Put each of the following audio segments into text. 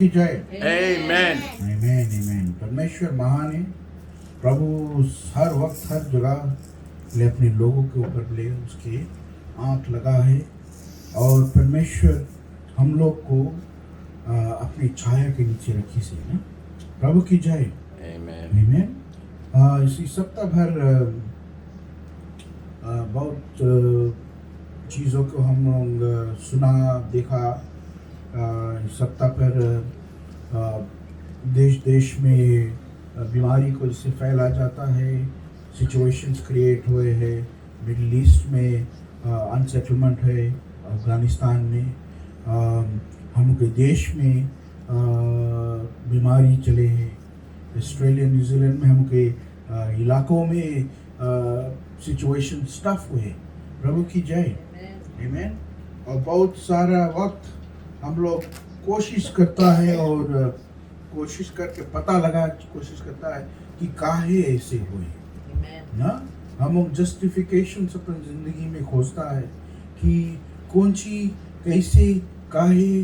की जय। Amen. आमीन आमीन। परमेश्वर महान है। प्रभु हर वक्त हर जगह ले अपने लोगों के ऊपर ले उसके आंख लगा है और परमेश्वर हम लोग को अपनी छाया के नीचे रखी से ना। प्रभु की जय। Amen. आमीन। इसी सप्ताह भर बहुत चीज़ों को हम लोग सुना देखा। सप्ताह पर देश देश में बीमारी को जिससे फैला जाता है, सिचुएशंस क्रिएट हुए हैं। मिडिल ईस्ट में अनसेटलमेंट है, अफगानिस्तान में हम के देश में बीमारी चले हैं। ऑस्ट्रेलिया न्यूजीलैंड में हम के इलाकों में सिचुएशन टफ हुए। प्रभु की जय। आमीन। और बहुत सारा वक्त हम लोग कोशिश करता है और कोशिश करके पता लगा कोशिश करता है कि काहे ऐसे हुए ना। हम लोग जस्टिफिकेशन अपनी ज़िंदगी में खोजता है कि कौन सी कैसे काहे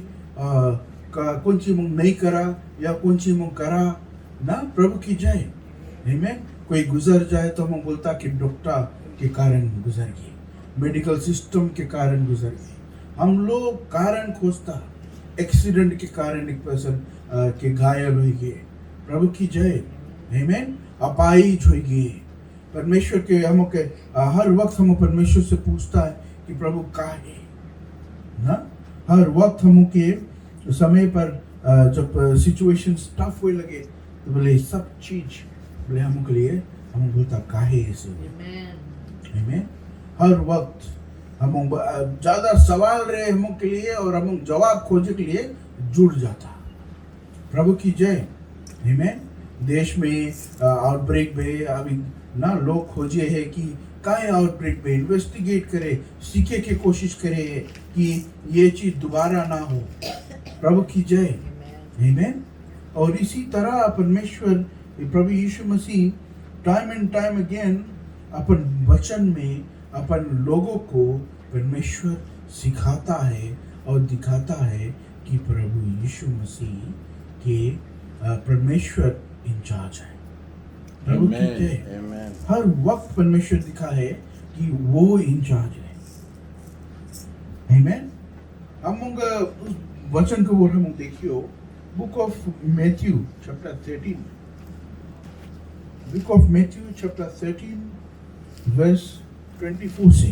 कौन सी मुंग नहीं करा या कौन सी मुंग करा ना। प्रभु की जय। आमीन। कोई गुजर जाए तो हम बोलता कि डॉक्टर के कारण गुजर गए, मेडिकल सिस्टम के कारण गुजर गए। हम लोग कारण खोजता, एक्सीडेंट के कारण एक पर्सन के घायल हो गए। प्रभु की जय। आमीन। अपाहिज हो गए। परमेश्वर के हम के हर वक्त हम परमेश्वर से पूछता है कि प्रभु काहे ना। हर वक्त हम के समय पर जब सिचुएशन टफ होने लगे तो बोले सब चीज बोले हम के लिए हम बोलता काहे ऐसे। आमीन। हर वक्त हम ज़्यादा सवाल रहे हम के लिए और हम जवाब खोजने के लिए जुड़ जाता। प्रभु की जय। आमीन। देश में आउटब्रेक में अभी ना लोग खोजे है कि काहे आउटब्रेक में इन्वेस्टिगेट करे, सीखे की कोशिश करे कि ये चीज़ दोबारा ना हो। प्रभु की जय। आमीन। और इसी तरह परमेश्वर प्रभु यीशु मसीह टाइम एंड टाइम अगेन अपन वचन में अपन लोगों को परमेश्वर सिखाता है और दिखाता है कि प्रभु यीशु मसीह के परमेश्वर इंचार्ज है। प्रभु की जय। हर वक्त परमेश्वर दिखा है कि वो इंचार्ज है। आमीन। हम उस वचन को हम देखियो book of Matthew chapter 13। Book of Matthew chapter 13 verse 24 से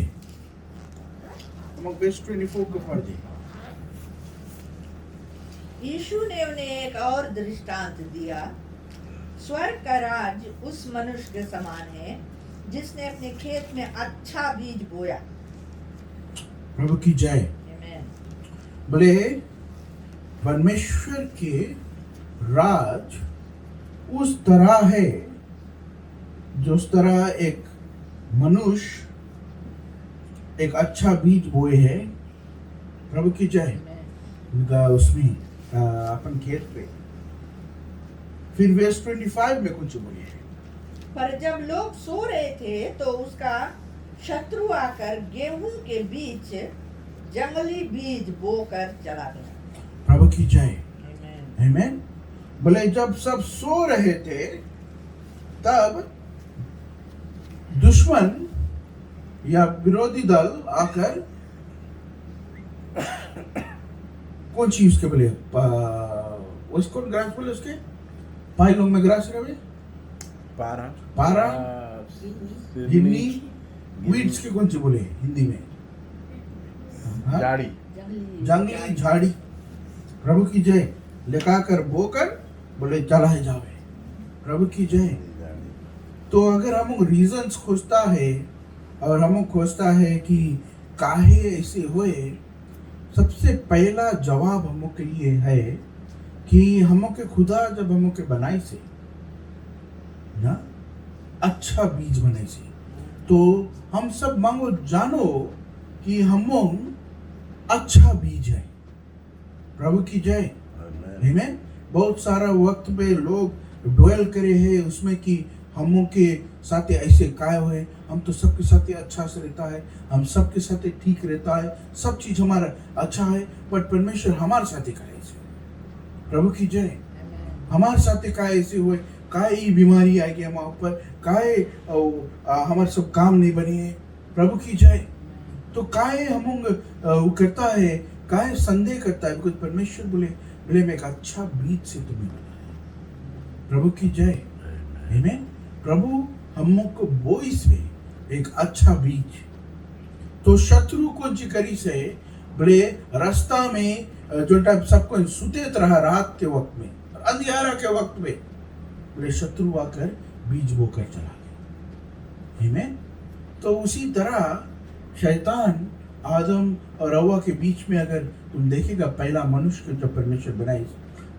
हम वर्स 24 को पढ़ दें। यीशु ने उन्हें एक और दृष्टांत दिया। स्वर्ग का राज उस मनुष्य के समान है जिसने अपने खेत में अच्छा बीज बोया। प्रभु की जय। आमीन। बोले परमेश्वर के राज उस तरह है जो उस तरह एक मनुष्य एक अच्छा बीज बोए है। प्रभु की जय। उसमें अपन खेत पे फिर वर्स 25 में कुछ बोले है। पर जब लोग सो रहे थे तो उसका शत्रु आकर गेहूं के बीच जंगली बीज बोकर चला गया। प्रभु की जय। आमीन। आमीन। बोले जब सब सो रहे थे तब दुश्मन या विरोधी दल आकर कौन सी उसके बोले उसको ग्रास बोले उसके पाइलों में ग्रास रहे पारा गिन्नी वीड्स के कौन से बोले हिंदी में झाड़ी। जंगली झाड़ी। प्रभु की जय। लेकर बोकर बोले चला है जावे। प्रभु की जय। तो अगर हम रीजंस खोजता है और हम खोजता है कि काहे ऐसे हुए, सबसे पहला जवाब हम के लिए है कि हम के खुदा जब हम के बनाई से ना अच्छा बीज बनाई से तो हम सब मांगो जानो कि हम अच्छा बीज है। प्रभु की जय। आमीन। बहुत सारा वक्त पे लोग ड्वेल करे हैं उसमें कि हमों के साथ ऐसे काय हुए, हम तो सबके साथ अच्छा से रहता है, हम सबके साथ ठीक रहता है, सब चीज हमारा अच्छा है, पर परमेश्वर हमारे साथ करे। प्रभु की जय। हमारे साथ काय ऐसे हुए, काय ये बीमारी आएगी हमारे ऊपर, काय हमारे सब काम नहीं बने हैं। प्रभु की जय। तो काय हम वो करता है, काय संदेह करता है, कुछ परमेश्वर बोले मैं एक अच्छा बीज से तुम्हें बनाया। प्रभु की जय। आमीन। प्रभु हमको बोई से एक अच्छा बीज। तो शत्रु को करी से बोले रास्ता में जो टाइप सबको सुतेत रहा रात के वक्त में, अंधियारा के वक्त में, बोले शत्रु आकर बीज बोकर चला गया। आमीन। तो उसी तरह शैतान आदम और हव्वा के बीच में, अगर तुम देखेगा पहला मनुष्य को जब परमेश्वर बनाई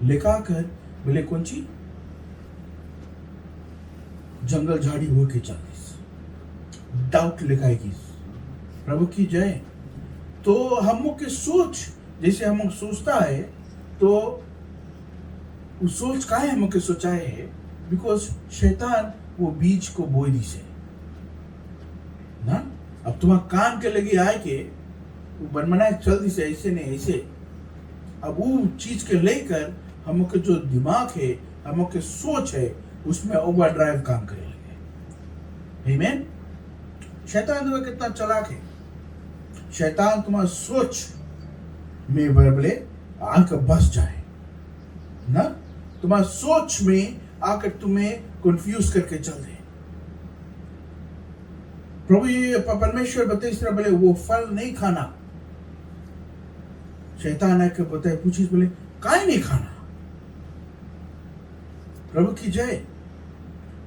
लिखा कर बोले कौन सी जंगल झाड़ी हो के चलती, डाउट लिखाएगी। प्रभु की जय। तो हम के सोच जैसे हम सोचता है, तो उस सोच का है हम के सोचाए है, बिकॉज शैतान वो बीज को बोई दी से ना। अब तुम्हारा काम के लगे आए के वो बनमना चल दी से ऐसे नहीं ऐसे। अब वो चीज के लेकर हम के जो दिमाग है, हम के सोच है, उसमें ओवर ड्राइव काम करे लगे। आमीन। शैतान तुम्हें कितना चालाक है। शैतान तुम्हारा सोच में बोले आकर बस जाए ना, तुम्हारा सोच में आकर तुम्हें कंफ्यूज करके चल दे। प्रभु ये परमेश्वर बताए इस तरह बोले वो फल नहीं खाना। शैतान आकर बताए पूछी बोले काहे नहीं खाना। प्रभु की जय।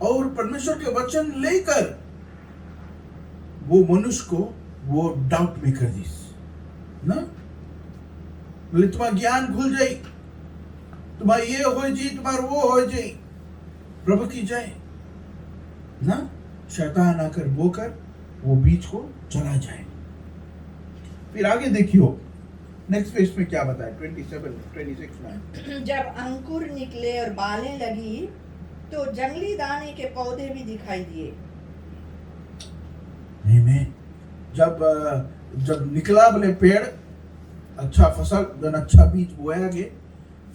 और परमेश्वर के वचन लेकर वो मनुष्य को वो डाउट में कर दी ना। बोले तुम्हारा ज्ञान खुल जाए, तुम्हारा ये हो जाए, तुम्हारा वो हो जाए। प्रभु की जय ना। शैतान आकर बोकर वो बीज को चला जाए। फिर आगे देखियो नेक्स्ट पेज में क्या बताया 27-26 में। जब अंकुर निकले और बालें लगी तो जंगली दाने के पौधे भी दिखाई दिए। आमीन। जब निकला बोले पेड़, अच्छा फसल, जन अच्छा बीज बोया गया,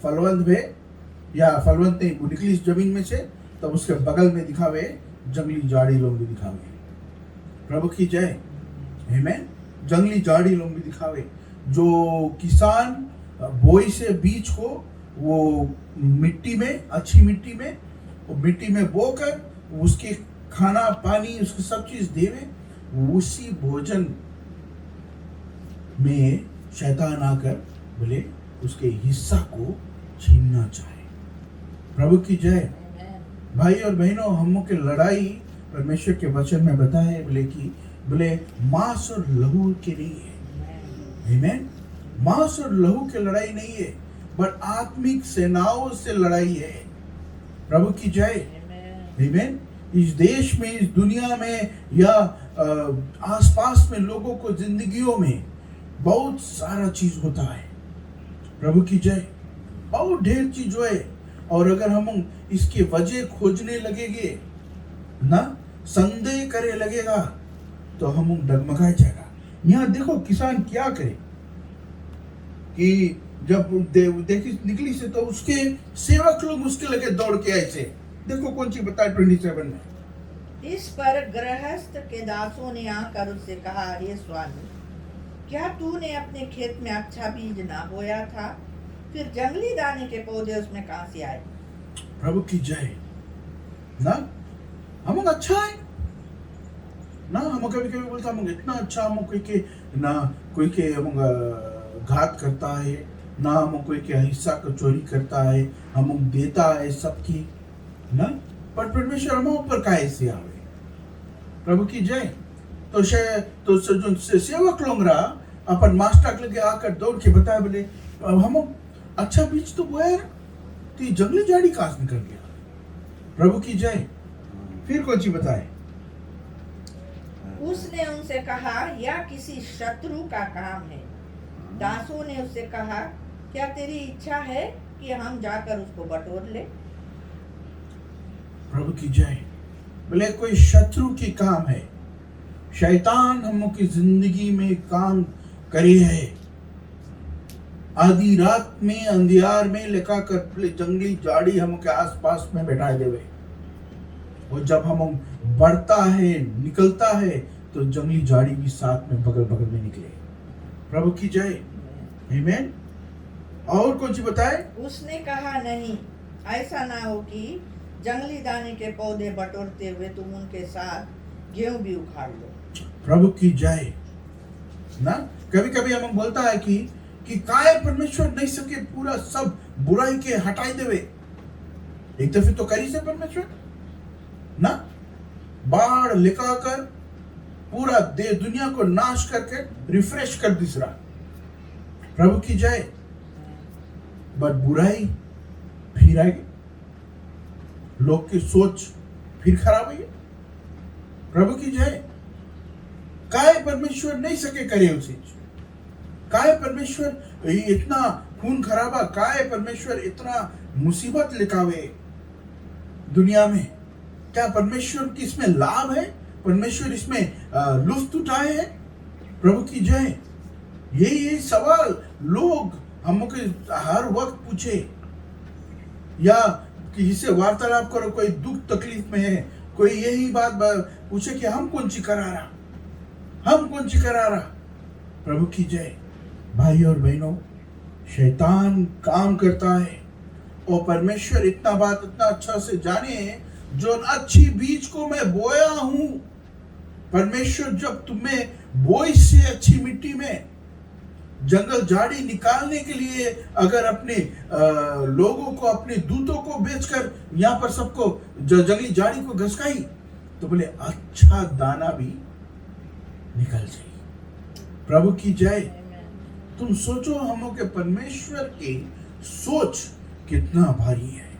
फलवंत भे या फलवंत नहीं वो निकली इस जमीन में से, तब उसके बगल में दिखावे जंगली झाड़ी लोग भी दिखावे। प्रभु की जय। आमीन। जंगली झाड़ी लोग भी दिखावे। जो किसान बोई से बीज को वो मिट्टी में, अच्छी मिट्टी में, वो मिट्टी में बोकर उसके खाना पानी उसकी सब चीज देवे, उसी भोजन में शैतान आकर बोले उसके हिस्सा को छीनना चाहे। प्रभु की जय। भाई और बहनों, हम के लड़ाई परमेश्वर के वचन में बताया बोले कि बोले मांस और लहू की नहीं है। आमीन। मांस और लहू की लड़ाई नहीं है, बट आत्मिक सेनाओं से लड़ाई है। प्रभु की जय। आमीन। इस देश में, इस दुनिया में या आसपास में लोगों को जिंदगियों में बहुत सारा चीज होता है। प्रभु की जय। बहुत ढेर चीज है, और अगर हम इसकी वजह खोजने लगेंगे ना, संदेह करे लगेगा, तो हम डगमगाए जाएगा। यहाँ देखो किसान क्या करे कि जब देखी निकली से, तो उसके सेवक लोग उसके लगे दौड़ के ऐसे। देखो कौन सी बताए 27 में। इस पर गृहस्थ के दासों ने आकर उससे कहा, हे स्वामी, क्या तूने अपने खेत में अच्छा बीज ना बोया था? फिर जंगली दाने के पौधे उसमें कहां से आए? प्रभु की जय ना। हम अच्छा है ना। हम कभी कभी बोलता हम इतना अच्छा, हम कोई के ना कोई के हम घात करता है ना, हम कोई के हिस्सा को चोरी करता है, हम देता है सबकी ना, पर परमेश्वर हम ऊपर का ऐसे आवे। प्रभु की जय। तो जो सेवक लोग रहा अपन मास्टर लगे आकर दौड़ के बताया बोले हम अच्छा बीज तो बोया, तो जंगली झाड़ी काश निकल गया। प्रभु की जय। फिर कौन सी बताए? उसने उनसे कहा, यह किसी शत्रु का काम है। दासों ने उससे कहा, क्या तेरी इच्छा है कि हम जाकर उसको बटोर ले? प्रभु की जय। बोले कोई शत्रु की काम है। शैतान हम की जिंदगी में काम करे है आधी रात में अंधियार में लेका कर जंगली झाड़ी हमके आसपास में बैठाए देवे। और जब हम बढ़ता है निकलता है तो जंगली झाड़ी भी साथ में बगल बगल में निकले। प्रभु की जय, आमीन। और कुछ बताए? उसने कहा, नहीं, ऐसा ना हो कि जंगली दाने के पौधे बटोरते हुए तुम उनके साथ गेहूं भी उखाड़ लो। प्रभु की जय ना। कभी कभी हम बोलता है कि काय परमेश्वर नहीं सके पूरा सब बुराई के हटाई देवे। एक दफे तो करी से परमेश्वर ना, बाढ़ लेकर कर पूरा दुनिया को नाश करके रिफ्रेश कर दिसरा। प्रभु की जय। बट बुराई फिर आएगी, लोग की सोच फिर खराब हुई। प्रभु की जय। काय परमेश्वर नहीं सके करे उसे, काय परमेश्वर इतना खून खराबा, काय परमेश्वर इतना मुसीबत लिखावे दुनिया में। क्या परमेश्वर की इसमें लाभ है? परमेश्वर इसमें लुत्फ उठाए है? प्रभु की जय। यही सवाल लोग हमको हर वक्त पूछे, या किसी से वार्तालाप करो, कोई दुख तकलीफ में है, कोई यही बात पूछे कि हम कौन सी करा रहा, हम कौन सी करा रहा। प्रभु की जय। भाई और बहनों, शैतान काम करता है और परमेश्वर इतना बात इतना अच्छा से जाने, जो अच्छी बीज को मैं बोया हूं। परमेश्वर जब तुम्हें बोई से अच्छी मिट्टी में जंगल झाड़ी निकालने के लिए अगर अपने लोगों को, अपने दूतों को बेचकर यहाँ पर सबको जंगली झाड़ी को घसकाई, तो बोले अच्छा दाना भी निकल जाए। प्रभु की जय। तुम सोचो हम के परमेश्वर की सोच कितना भारी है।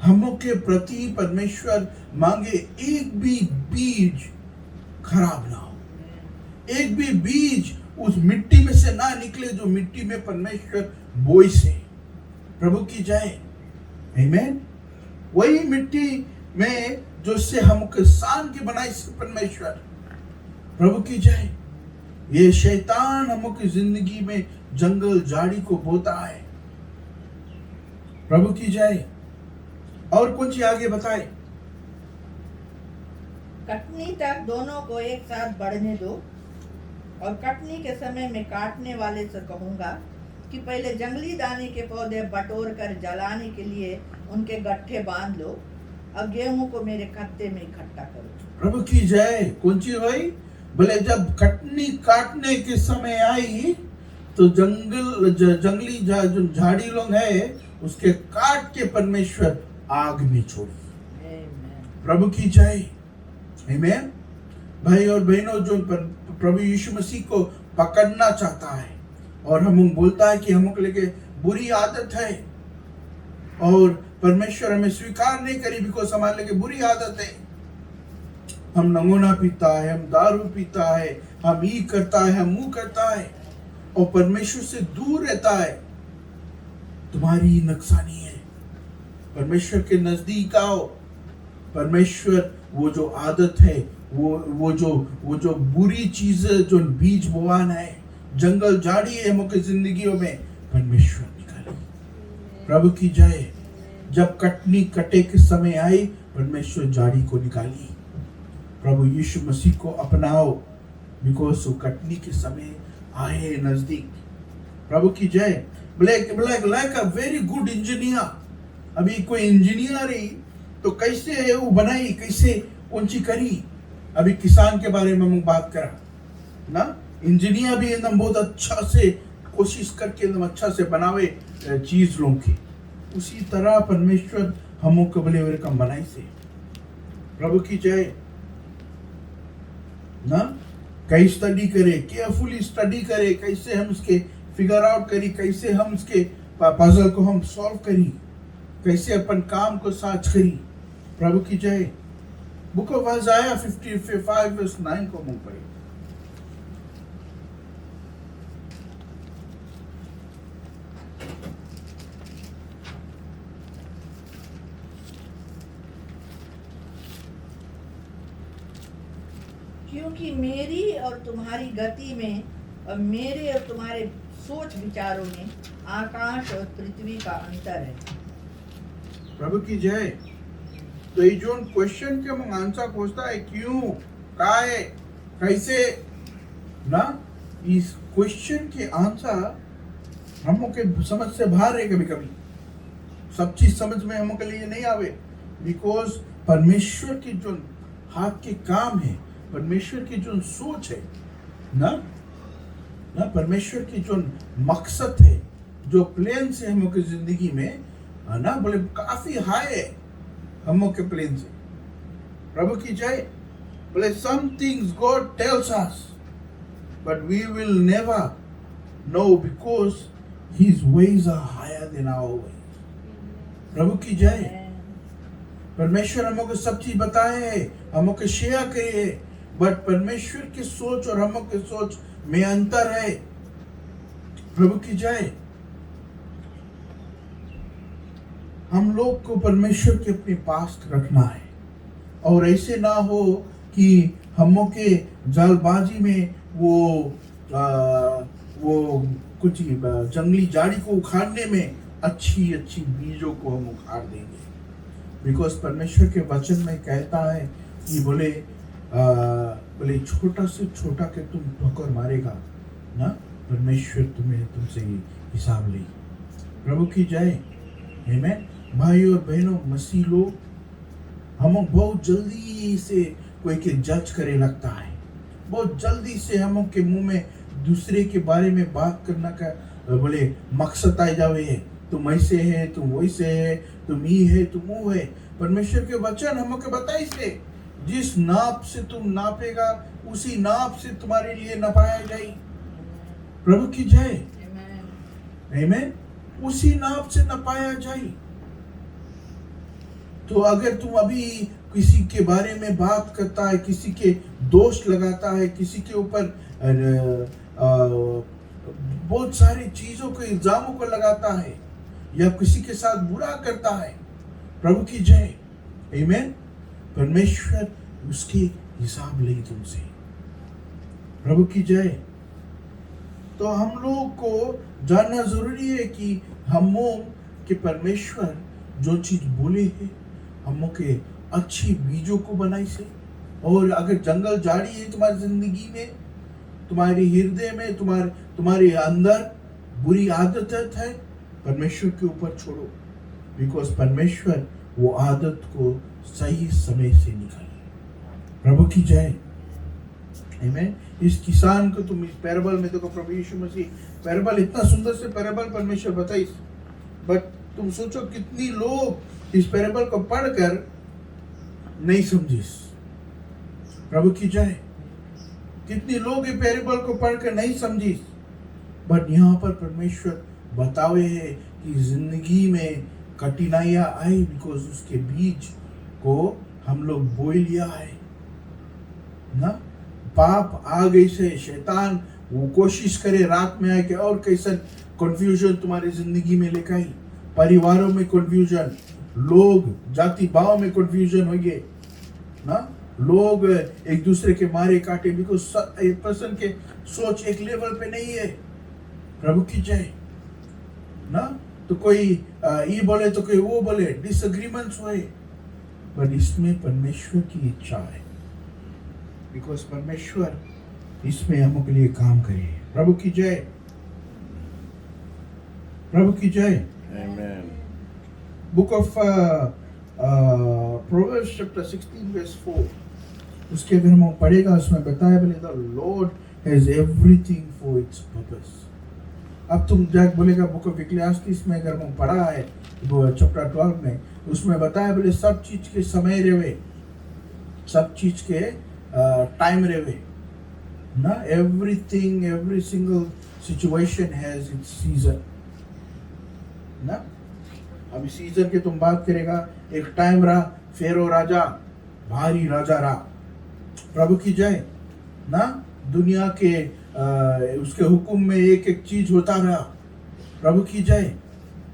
हम के प्रति परमेश्वर मांगे एक भी बीज खराब ना हो, एक भी बीज उस मिट्टी में से ना निकले जो मिट्टी में परमेश्वर बोई से। प्रभु की जय, आमीन। वही मिट्टी में जो से हमको सान के बनाई परमेश्वर। प्रभु की जय। ये शैतान हमको जिंदगी में जंगल झाड़ी को बोता है। प्रभु की जय। और कुछ आगे बताए? कटनी तक दोनों को एक साथ बढ़ने दो, और कटनी के समय में काटने वाले से कहूंगा कि पहले जंगली दाने के पौधे बटोर कर जलाने के लिए उनके गट्ठे बांध लो, अब गेहूं को मेरे खत्ते में इकट्ठा करो। प्रभु की जय। कौन सी हुई? बोले जब कटनी काटने के समय आई तो जंगली जो झाड़ी लोग है उसके काट के परमेश्वर आग में छोड़ी। प्रभु की जय, आमीन। भाई और बहनों, जो प्रभु यीशु मसीह को पकड़ना चाहता है और हम बोलता है कि हमको लेके बुरी आदत है और परमेश्वर हमें स्वीकार नहीं करी बिकॉज हमारे लेके बुरी आदत है, हम नंगोना पीता है, हम दारू पीता है, हम ये करता है, हम मुंह करता है और परमेश्वर से दूर रहता है, तुम्हारी नुकसानी है। परमेश्वर के नजदीक आओ। परमेश्वर वो जो आदत है, वो जो बुरी चीज जो बीज बोवान है, जंगल झाड़ी है हमके जिंदगियों में, परमेश्वर निकाले। प्रभु की जय। जब कटनी कटे के समय आई, परमेश्वर झाड़ी को निकाली। प्रभु यीशु मसीह को अपनाओ बिकॉज वो कटनी के समय आए नजदीक। प्रभु की जय। Like a very good engineer. अभी कोई इंजीनियर ही तो कैसे वो बनाई, कैसे कौन सी करी। अभी किसान के बारे में हम बात करा ना, इंजीनियर भी एकदम बहुत अच्छा से कोशिश करके एकदम अच्छा से बनावे चीज लोग की, उसी तरह परमेश्वर हम कबले कम बनाई से। प्रभु की जय ना। कई स्टडी करे, केयरफुली स्टडी करे, कैसे हम इसके फिगर आउट करी, कैसे हम इसके पजल को हम सॉल्व करी, कैसे अपन काम को साथ करी। प्रभु की जय। बुक ऑफ आइज़ाया 55:9 को मुंह पड़े। क्योंकि मेरी और तुम्हारी गति में और मेरे और तुम्हारे सोच विचारों में आकाश और पृथ्वी का अंतर है। प्रभु की जय। तो ये जो क्वेश्चन के हम आंसर खोजता है, क्यों, काय, कैसे ना, इस क्वेश्चन के आंसर हम के समझ से बाहर है। कभी कभी सब चीज समझ में हम के लिए नहीं आवे, बिकॉज परमेश्वर की जो हाथ के काम है, परमेश्वर की जो सोच है ना, परमेश्वर की जो मकसद है, जो प्लान से हम के जिंदगी में ना, बोले काफी हाई है हम के प्लान से। प्रभु की जय। बोले some things God tells us but we will never know because his ways are higher than our ways. प्रभु की जय। परमेश्वर हमको सब चीज बताए है, हमको शेयर करे है, बट परमेश्वर की सोच और हम की सोच में अंतर है। प्रभु की जय। हम लोग को परमेश्वर के अपने पास रखना है, और ऐसे ना हो कि हम के जल्दबाजी में वो कुछ जंगली झाड़ी को उखाड़ने में अच्छी अच्छी बीजों को हम उखाड़ देंगे। बिकॉज परमेश्वर के वचन में कहता है कि बोले छोटा से छोटा के तुम ठोकर मारेगा ना, परमेश्वर तुमसे हिसाब ले। प्रभु की जय। आमीन। भाई और बहनों, मसीह लोग, हम बहुत जल्दी से कोई के जज करे लगता है, बहुत जल्दी से हम के मुंह में दूसरे के बारे में बात करना का बोले मकसद आ जावे है, तुम ऐसे है, तुम वैसे है, तुम ये है, तुम वो है। परमेश्वर के वचन हमको बताई से, जिस नाप से तुम नापेगा उसी नाप से तुम्हारे लिए नपाया जाए। प्रभु की जय। आमीन। उसी नाप से नपाया जाए। तो अगर तुम अभी किसी के बारे में बात करता है, किसी के दोष लगाता है, किसी के ऊपर बहुत सारी चीजों को, इल्जामों को लगाता है, या किसी के साथ बुरा करता है, प्रभु की जय। आमीन। परमेश्वर उसकी हिसाब ले तुमसे। प्रभु की जय। तो हम लोग को जानना जरूरी है कि हम के परमेश्वर जो चीज बोले है, हम के अच्छी बीजों को बनाई से। और अगर जंगल झाड़ी है तुम्हारी जिंदगी में, तुम्हारे हृदय में, तुम्हारे अंदर बुरी आदत है, परमेश्वर के ऊपर छोड़ो, बिकॉज परमेश्वर वो आदत को सही समय से निकाले। प्रभु की जय। आमीन। इस किसान को तुम इस पैराबल में देखो, प्रभु यीशु मसीह पैराबल, इतना सुंदर से पैराबल परमेश्वर बताई, बट तुम सोचो कितनी लोग इस पैराबल को पढ़कर नहीं समझिस। प्रभु की जय। कितनी लोग ये पैराबल को पढ़कर नहीं समझिस, बट यहाँ पर परमेश्वर बतावे है कि जिंदगी में कठिनाइयां आई, बिकॉज उसके बीज को हम लोग बोई लिया है ना। पाप आ गई से शैतान वो कोशिश करे रात में आके और कैसा कंफ्यूजन तुम्हारी जिंदगी में लेकर आई। परिवारों में कंफ्यूजन, लोग जाति भाव में कंफ्यूजन हो गए ना, लोग एक दूसरे के मारे काटे, बिकॉज एक पर्सन के सोच एक लेवल पे नहीं है। प्रभु की जय ना। तो कोई ये बोले तो कोई वो बोले, डिसएग्रीमेंट्स हुए, बट इसमें परमेश्वर की इच्छा है, बिकॉज परमेश्वर इसमें हम के लिए काम करे। प्रभु की जय। प्रभु की जय। Amen. Book of Proverbs chapter 16 verse 4, उसके अगर हम पढ़ेगा, उसमें बताया बोले the Lord has everything for its purpose. अब तुम जाके बोलेगा बुक ऑफ इक्लेसियास्टिस में अगर हम पढ़ा है वो चैप्टर 12 में, उसमें बताया बोले सब चीज के समय रेवे, सब चीज के टाइम रेवे ना। Everything, every single situation has its season ना। अभी सीजन के तुम बात करेगा, एक टाइम रहा फेरो राजा, भारी राजा रहा। प्रभु की जय ना। दुनिया के उसके हुक्म में एक एक चीज होता रहा। प्रभु की जय।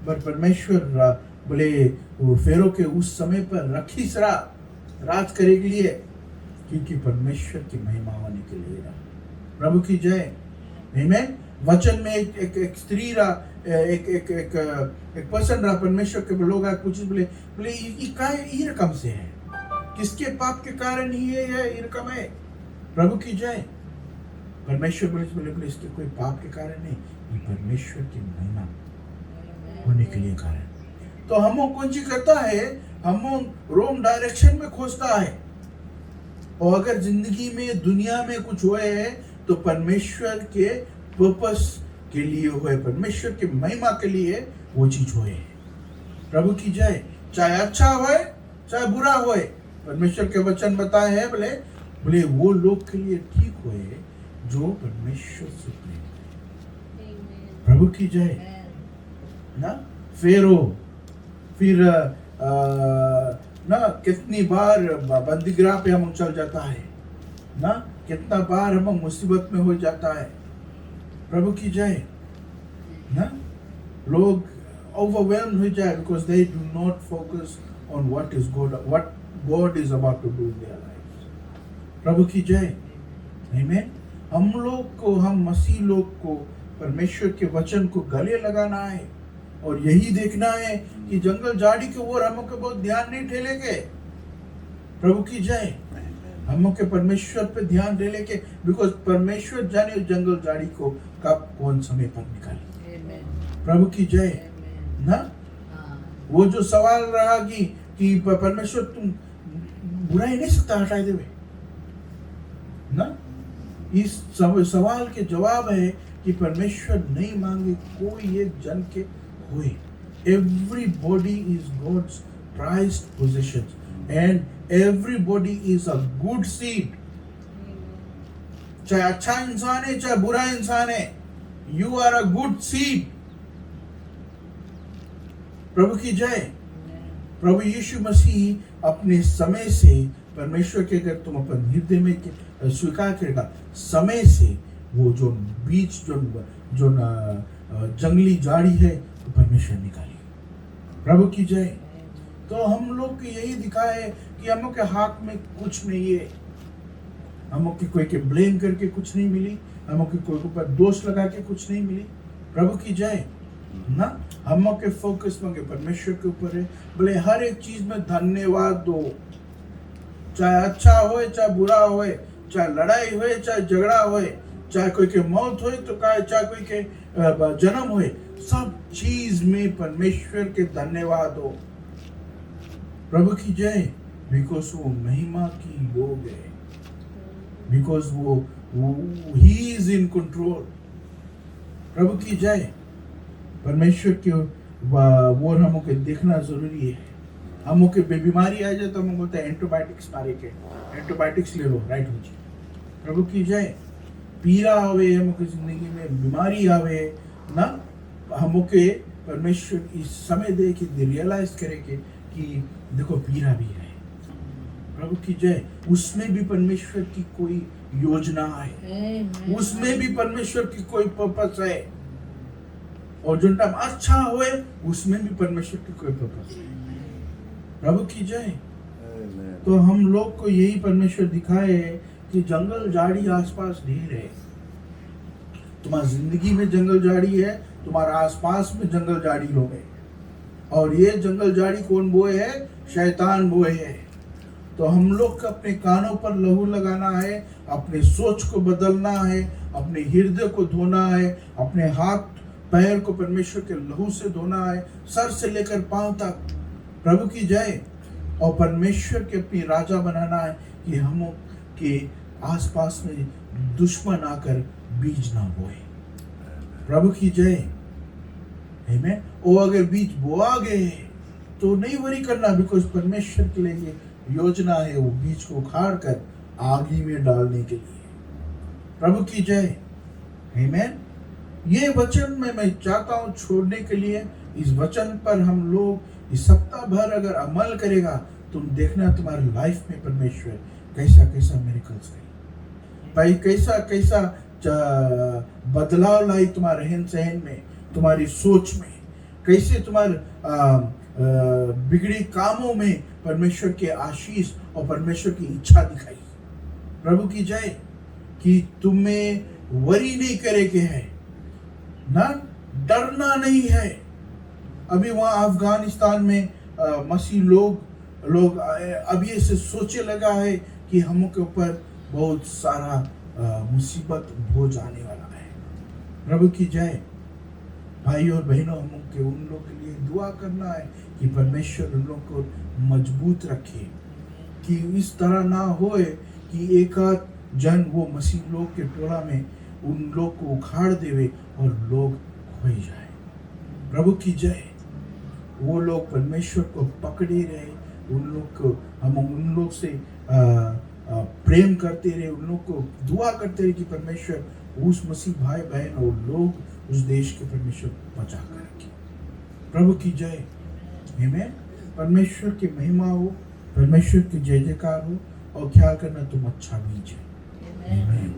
पर परमेश्वर बोले वो फेरो के उस समय पर रखीस रहा राज करे के लिए, क्योंकि परमेश्वर की महिमा होने के लिए रहा। प्रभु की जय। आमीन। वचन में एक स्त्री रहा, एक पर्सन रहा, परमेश्वर के लोग आए पूछे, बोले ये रकम से है, किसके पाप के कारण ही ये रकम है? प्रभु की जय। परमेश्वर बोले इसके कोई पाप के कारण नहीं, ये परमेश्वर की महिमा होने के लिए कारण। तो हम कौन सी करता है, हम रोम डायरेक्शन में खोजता है, और अगर जिंदगी में दुनिया में कुछ हुए है तो परमेश्वर के पर्पस के लिए हुए, परमेश्वर के महिमा के लिए वो चीज हुए। प्रभु की जय। चाहे अच्छा होए चाहे बुरा होए, परमेश्वर के वचन बताए हैं बोले वो लोग के लिए ठीक हुए जो परमेश्वर से प्रेम। प्रभु की जय ना। फिर ना कितनी बार बंदीगृह पे हम चल जाता है ना, कितना बार हम मुसीबत में हो जाता है। प्रभु की जय ना। लोग overwhelmed हो जाए because they do not focus on what God is about to do in their lives. प्रभु की जय। आमीन। हम मसीह लोग को परमेश्वर के वचन को गले लगाना है, और यही देखना है कि जंगल झाड़ी के ओर हम को बहुत ध्यान नहीं ठेलेंगे। प्रभु की जय। हम के परमेश्वर पे ध्यान दे लेके, बिकॉज परमेश्वर जाने जंगल झाड़ी को कब कौन समय पर निकाले। प्रभु की जय ना। वो जो सवाल रहा कि परमेश्वर तुम बुराई नहीं सकता हटाए देवे ना, इस सवाल के जवाब है कि परमेश्वर नहीं मांगे कोई एक जन के हुए। Everybody is God's prized possessions and everybody is a good seed. चाहे अच्छा इंसान है चाहे बुरा इंसान है, you are a good seed. प्रभु की जय। प्रभु यीशु मसीह अपने समय से परमेश्वर के, अगर तुम अपन हृदय में स्वीकार करेगा, समय से वो जो बीज जो जंगली झाड़ी है तो परमेश्वर निकाली। प्रभु की जय। तो हम लोग को यही दिखा है कि हम के हाथ में कुछ नहीं है, हम के कोई के ब्लेम करके कुछ नहीं मिली, हम के कोई के ऊपर दोष लगा के कुछ नहीं मिली। प्रभु की जय ना। हम के फोकस में परमेश्वर के ऊपर है। बोले हर एक चीज में धन्यवाद दो, चाहे अच्छा होए चाहे बुरा होए, चाहे लड़ाई होए चाहे झगड़ा होए, चाहे कोई के मौत होए तो चाहे कोई के जन्म होए, सब चीज में परमेश्वर के धन्यवाद हो। प्रभु की जय। बिकॉज वो महिमा की योग है, बिकॉज वो ही इज इन कंट्रोल। प्रभु की जय। परमेश्वर के वो हमको के देखना जरूरी है। हमको के बीमारी आ जाए तो हम बोलते हैं एंटीबायोटिक्स मारे के, एंटीबायोटिक्स ले लो, राइट हो जाए। प्रभु की जय। पीड़ा आवे हमको जिंदगी में, बीमारी आवे ना, हमके परमेश्वर इस समय दे कि रियलाइज करे कि देखो पीड़ा भी है। प्रभु की जय। उसमें भी परमेश्वर की कोई योजना है, उसमें भी परमेश्वर की कोई पर्पस है, और जो टाइम अच्छा हुए उसमें भी परमेश्वर की कोई पर्पस है। प्रभु की जय। तो हम लोग को यही परमेश्वर दिखाए कि जंगल झाड़ी आसपास ढेर है। तुम्हारी जिंदगी में जंगल झाड़ी है, तुम्हारे आसपास में जंगल झाड़ी लोग है, और ये जंगल झाड़ी कौन बोए है? शैतान बोए है। तो हम लोग को अपने कानों पर लहू लगाना है, अपने सोच को बदलना है, अपने हृदय को धोना है, अपने हाथ पैर को परमेश्वर के लहू से धोना है, सर से लेकर पांव तक। प्रभु की जय। और परमेश्वर के अपनी राजा बनाना है कि हम के आसपास में दुश्मन आकर बीज ना बोए। प्रभु की जय। आमीन। और अगर बीज बोआ गए तो नहीं वरी करना, बिकॉज परमेश्वर के लिए ये योजना है वो बीज को उखाड़ कर आगी में डालने के लिए। प्रभु की जय। आमीन। ये वचन में मैं चाहता हूं छोड़ने के लिए। इस वचन पर हम लोग इस सप्ताह भर अगर अमल करेगा, तुम देखना तुम्हारी लाइफ में परमेश्वर कैसा कैसा मिरेकल्स करे भाई, कैसा कैसा बदलाव लाई तुम्हारे रहन सहन में, तुम्हारी सोच में, कैसे तुम्हारे बिगड़ी कामों में परमेश्वर के आशीष और परमेश्वर की इच्छा दिखाई। प्रभु की जय। कि तुम्हें वरी नहीं करे के है, ना डरना नहीं है। अभी वहाँ अफगानिस्तान में मसीह लोग अब ये से सोचे लगा है कि हम के ऊपर बहुत सारा मुसीबत हो जाने वाला है। प्रभु की जय। भाई और बहनों, हम के उन लोग के लिए दुआ करना है कि परमेश्वर उन लोग को मजबूत रखे, कि इस तरह ना होए कि एक जन वो मसीह लोग के टोला में उन लोग को उखाड़ देवे और लोग खोए जाए। प्रभु की जय। वो लोग परमेश्वर को पकड़े रहे, उन लोग को हम उन लोग से प्रेम करते रहे, उन लोग को दुआ करते रहे कि परमेश्वर उस मसीह भाई बहन और लोग उस देश के परमेश्वर बचा कर रखे। प्रभु की जय। आमीन। परमेश्वर की महिमा हो, परमेश्वर की जय जयकार हो, और ख्याल करना तुम अच्छा बीज है। आमीन।